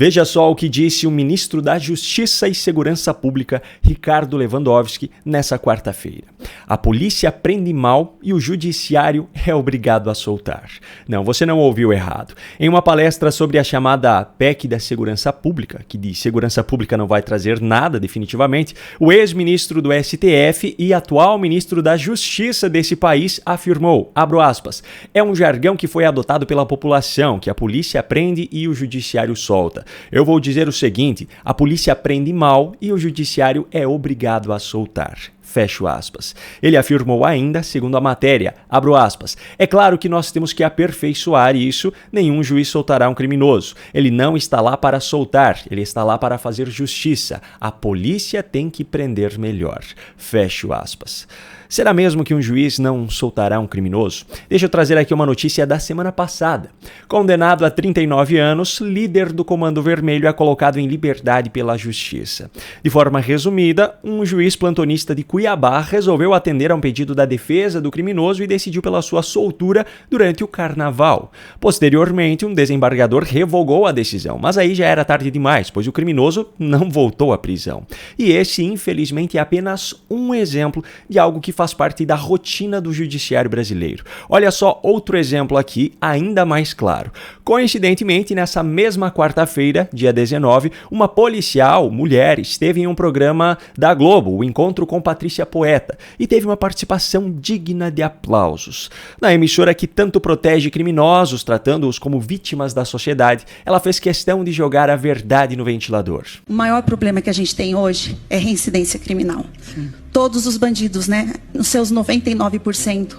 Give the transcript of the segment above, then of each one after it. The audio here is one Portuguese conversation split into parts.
Veja só o que disse o ministro da Justiça e Segurança Pública, Ricardo Lewandowski, nessa quarta-feira. A polícia prende mal e o judiciário é obrigado a soltar. Não, você não ouviu errado. Em uma palestra sobre a chamada PEC da Segurança Pública, que de segurança pública não vai trazer nada definitivamente, o ex-ministro do STF e atual ministro da Justiça desse país afirmou, abro aspas, é um jargão que foi adotado pela população, que a polícia prende e o judiciário solta. Eu vou dizer o seguinte, a polícia prende mal e o judiciário é obrigado a soltar. Fecho aspas. Ele afirmou ainda, segundo a matéria, abro aspas, é claro que nós temos que aperfeiçoar isso, nenhum juiz soltará um criminoso. Ele não está lá para soltar, ele está lá para fazer justiça. A polícia tem que prender melhor. Fecho aspas. Será mesmo que um juiz não soltará um criminoso? Deixa eu trazer aqui uma notícia da semana passada. Condenado a 39 anos, líder do Comando Vermelho é colocado em liberdade pela Justiça. De forma resumida, um juiz plantonista de Cuiabá resolveu atender a um pedido da defesa do criminoso e decidiu pela sua soltura durante o carnaval. Posteriormente, um desembargador revogou a decisão, mas aí já era tarde demais, pois o criminoso não voltou à prisão. E esse, infelizmente, é apenas um exemplo de algo que faz parte da rotina do judiciário brasileiro. Olha só outro exemplo aqui, ainda mais claro. Coincidentemente, nessa mesma quarta-feira, dia 19, uma policial, mulher, esteve em um programa da Globo, o Encontro com Patrícia Poeta, e teve uma participação digna de aplausos. Na emissora que tanto protege criminosos, tratando-os como vítimas da sociedade, ela fez questão de jogar a verdade no ventilador. O maior problema que a gente tem hoje é reincidência criminal. Sim. Todos os bandidos, né, nos seus 99%,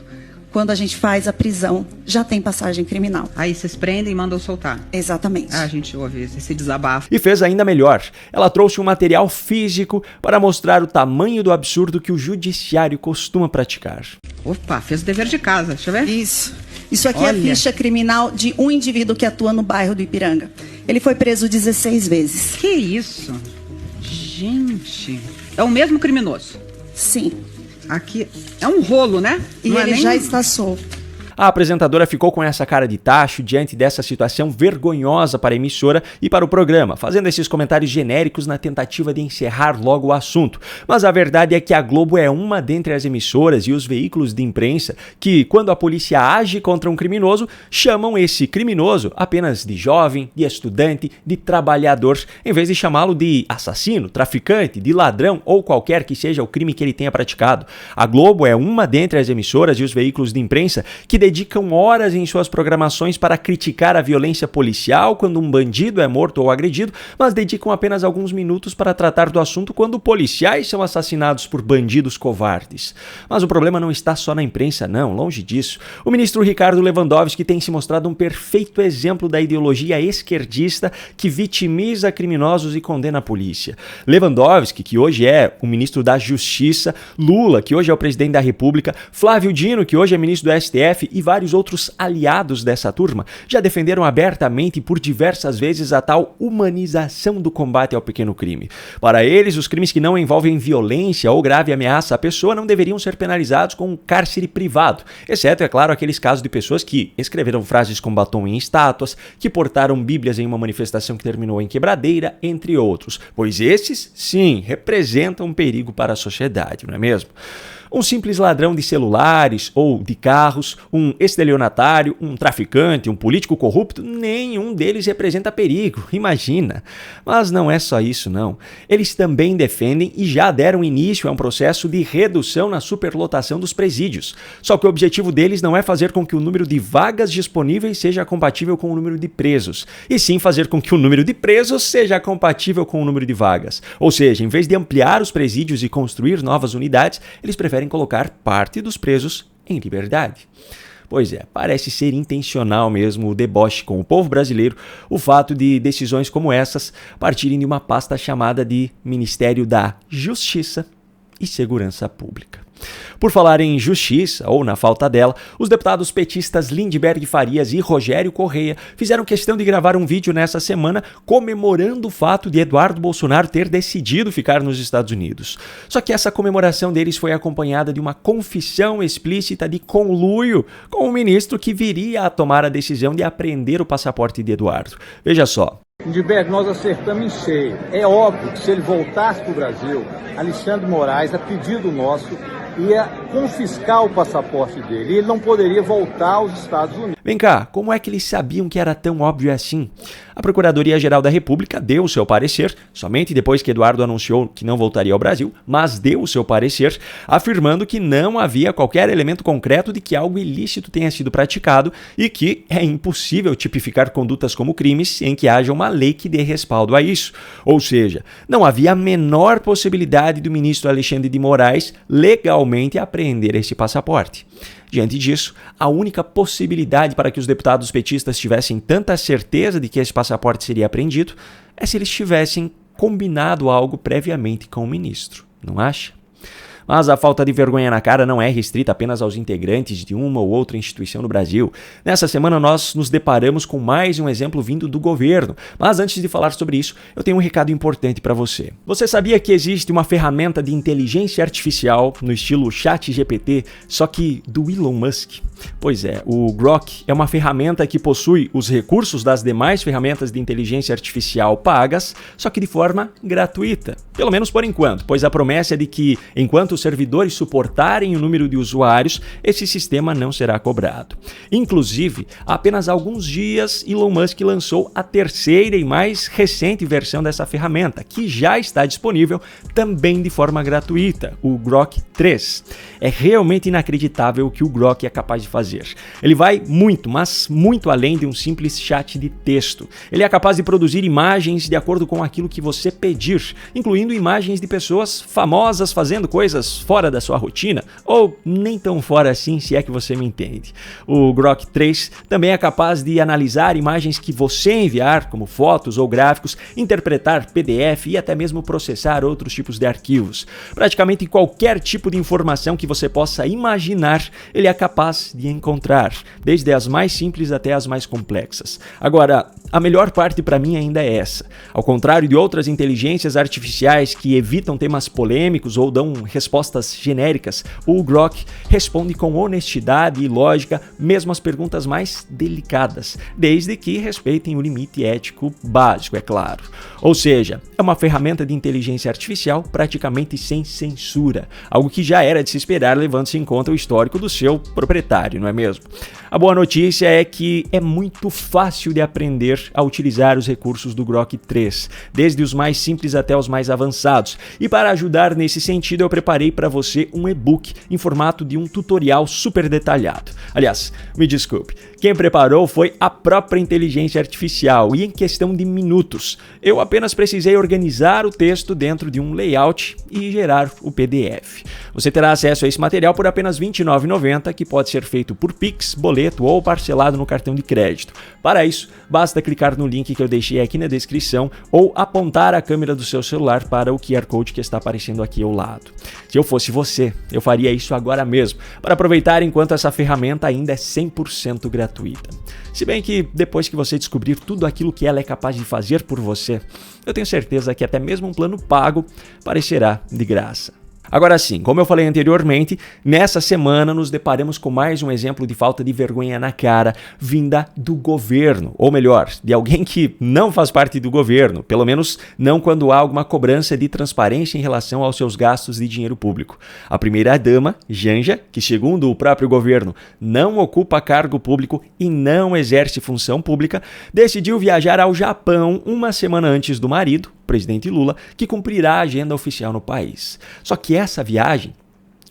quando a gente faz a prisão, já tem passagem criminal. Aí vocês prendem e mandam soltar. Exatamente. A gente ouve esse desabafo. E fez ainda melhor. Ela trouxe um material físico para mostrar o tamanho do absurdo que o judiciário costuma praticar. Opa, fez o dever de casa. Deixa eu ver. Isso aqui é a ficha criminal de um indivíduo que atua no bairro do Ipiranga. Ele foi preso 16 vezes. Que isso? Gente, é o mesmo criminoso? Sim. Aqui é um rolo, né? E ele já está solto. A apresentadora ficou com essa cara de tacho diante dessa situação vergonhosa para a emissora e para o programa, fazendo esses comentários genéricos na tentativa de encerrar logo o assunto. Mas a verdade é que a Globo é uma dentre as emissoras e os veículos de imprensa que, quando a polícia age contra um criminoso, chamam esse criminoso apenas de jovem, de estudante, de trabalhador, em vez de chamá-lo de assassino, traficante, de ladrão ou qualquer que seja o crime que ele tenha praticado. A Globo é uma dentre as emissoras e os veículos de imprensa que dedicam horas em suas programações para criticar a violência policial quando um bandido é morto ou agredido, mas dedicam apenas alguns minutos para tratar do assunto quando policiais são assassinados por bandidos covardes. Mas o problema não está só na imprensa, não, longe disso. O ministro Ricardo Lewandowski tem se mostrado um perfeito exemplo da ideologia esquerdista que vitimiza criminosos e condena a polícia. Lewandowski, que hoje é o ministro da Justiça, Lula, que hoje é o presidente da República, Flávio Dino, que hoje é ministro do STF, e vários outros aliados dessa turma já defenderam abertamente e por diversas vezes a tal humanização do combate ao pequeno crime. Para eles, os crimes que não envolvem violência ou grave ameaça à pessoa não deveriam ser penalizados com um cárcere privado, exceto, é claro, aqueles casos de pessoas que escreveram frases com batom em estátuas, que portaram bíblias em uma manifestação que terminou em quebradeira, entre outros, pois esses, sim, representam um perigo para a sociedade, não é mesmo? Um simples ladrão de celulares ou de carros, um estelionatário, um traficante, um político corrupto, nenhum deles representa perigo, imagina. Mas não é só isso, não. Eles também defendem e já deram início a um processo de redução na superlotação dos presídios. Só que o objetivo deles não é fazer com que o número de vagas disponíveis seja compatível com o número de presos, e sim fazer com que o número de presos seja compatível com o número de vagas. Ou seja, em vez de ampliar os presídios e construir novas unidades, eles preferem colocar parte dos presos em liberdade. Pois é, parece ser intencional mesmo o deboche com o povo brasileiro, o fato de decisões como essas partirem de uma pasta chamada de Ministério da Justiça e Segurança Pública. Por falar em justiça, ou na falta dela, os deputados petistas Lindbergh Farias e Rogério Correia fizeram questão de gravar um vídeo nessa semana comemorando o fato de Eduardo Bolsonaro ter decidido ficar nos Estados Unidos. Só que essa comemoração deles foi acompanhada de uma confissão explícita de conluio com o ministro que viria a tomar a decisão de apreender o passaporte de Eduardo. Veja só. Lindbergh, nós acertamos em cheio. É óbvio que se ele voltasse para o Brasil, Alexandre Moraes, a pedido nosso, ia confiscar o passaporte dele e ele não poderia voltar aos Estados Unidos. Vem cá, como é que eles sabiam que era tão óbvio assim? A Procuradoria-Geral da República deu o seu parecer, somente depois que Eduardo anunciou que não voltaria ao Brasil, mas deu o seu parecer, afirmando que não havia qualquer elemento concreto de que algo ilícito tenha sido praticado e que é impossível tipificar condutas como crimes em que haja uma lei que dê respaldo a isso. Ou seja, não havia a menor possibilidade do ministro Alexandre de Moraes legalmente apreender esse passaporte. Diante disso, a única possibilidade para que os deputados petistas tivessem tanta certeza de que esse passaporte seria apreendido é se eles tivessem combinado algo previamente com o ministro, não acha? Mas a falta de vergonha na cara não é restrita apenas aos integrantes de uma ou outra instituição no Brasil. Nessa semana nós nos deparamos com mais um exemplo vindo do governo. Mas antes de falar sobre isso, eu tenho um recado importante para você. Você sabia que existe uma ferramenta de inteligência artificial no estilo ChatGPT, só que do Elon Musk? Pois é, o Grok é uma ferramenta que possui os recursos das demais ferramentas de inteligência artificial pagas, só que de forma gratuita. Pelo menos por enquanto, pois a promessa é de que, enquanto os servidores suportarem o número de usuários, esse sistema não será cobrado. Inclusive, há apenas alguns dias, Elon Musk lançou a terceira e mais recente versão dessa ferramenta, que já está disponível também de forma gratuita, o Grok 3. É realmente inacreditável o que o Grok é capaz de fazer. Ele vai muito, mas muito além de um simples chat de texto. Ele é capaz de produzir imagens de acordo com aquilo que você pedir, incluindo imagens de pessoas famosas fazendo coisas fora da sua rotina, ou nem tão fora assim, se é que você me entende. O Grok 3 também é capaz de analisar imagens que você enviar, como fotos ou gráficos, interpretar PDF e até mesmo processar outros tipos de arquivos. Praticamente qualquer tipo de informação que você possa imaginar, ele é capaz de encontrar, desde as mais simples até as mais complexas. Agora, a melhor parte para mim ainda é essa. Ao contrário de outras inteligências artificiais que evitam temas polêmicos ou dão respostas genéricas, o Grok responde com honestidade e lógica, mesmo as perguntas mais delicadas, desde que respeitem o limite ético básico, é claro. Ou seja, é uma ferramenta de inteligência artificial praticamente sem censura, algo que já era de se esperar levando-se em conta o histórico do seu proprietário, não é mesmo? A boa notícia é que é muito fácil de aprender a utilizar os recursos do Grok 3, desde os mais simples até os mais avançados. E para ajudar nesse sentido, eu preparei para você um e-book em formato de um tutorial super detalhado. Aliás, me desculpe, quem preparou foi a própria inteligência artificial e em questão de minutos. Eu apenas precisei organizar o texto dentro de um layout e gerar o PDF. Você terá acesso a esse material por apenas R$ 29,90, que pode ser feito por Pix, boleto ou parcelado no cartão de crédito. Para isso, basta clicar no link que eu deixei aqui na descrição ou apontar a câmera do seu celular para o QR Code que está aparecendo aqui ao lado. Se eu fosse você, eu faria isso agora mesmo, para aproveitar enquanto essa ferramenta ainda é 100% gratuita. Se bem que depois que você descobrir tudo aquilo que ela é capaz de fazer por você, eu tenho certeza que até mesmo um plano pago parecerá de graça. Agora sim, como eu falei anteriormente, nessa semana nos deparamos com mais um exemplo de falta de vergonha na cara vinda do governo, ou melhor, de alguém que não faz parte do governo, pelo menos não quando há alguma cobrança de transparência em relação aos seus gastos de dinheiro público. A primeira-dama, Janja, que segundo o próprio governo não ocupa cargo público e não exerce função pública, decidiu viajar ao Japão uma semana antes do marido, presidente Lula, que cumprirá a agenda oficial no país. Só que essa viagem,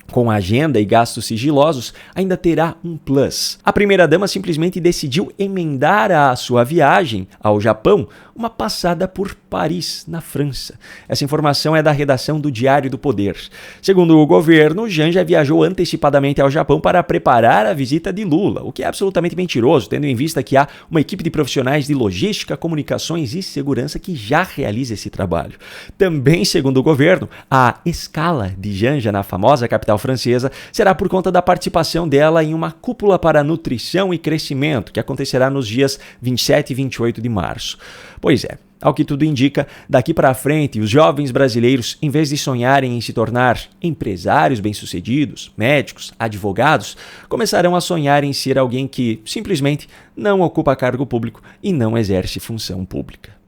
com agenda e gastos sigilosos, ainda terá um plus. A primeira-dama simplesmente decidiu emendar a sua viagem ao Japão uma passada por Paris, na França. Essa informação é da redação do Diário do Poder. Segundo o governo, Janja viajou antecipadamente ao Japão para preparar a visita de Lula, o que é absolutamente mentiroso, tendo em vista que há uma equipe de profissionais de logística, comunicações e segurança que já realiza esse trabalho. Também, segundo o governo, a escala de Janja na famosa capital francesa será por conta da participação dela em uma cúpula para nutrição e crescimento, que acontecerá nos dias 27 e 28 de março. Pois é, ao que tudo indica, daqui para frente, os jovens brasileiros, em vez de sonharem em se tornar empresários bem-sucedidos, médicos, advogados, começarão a sonhar em ser alguém que simplesmente não ocupa cargo público e não exerce função pública.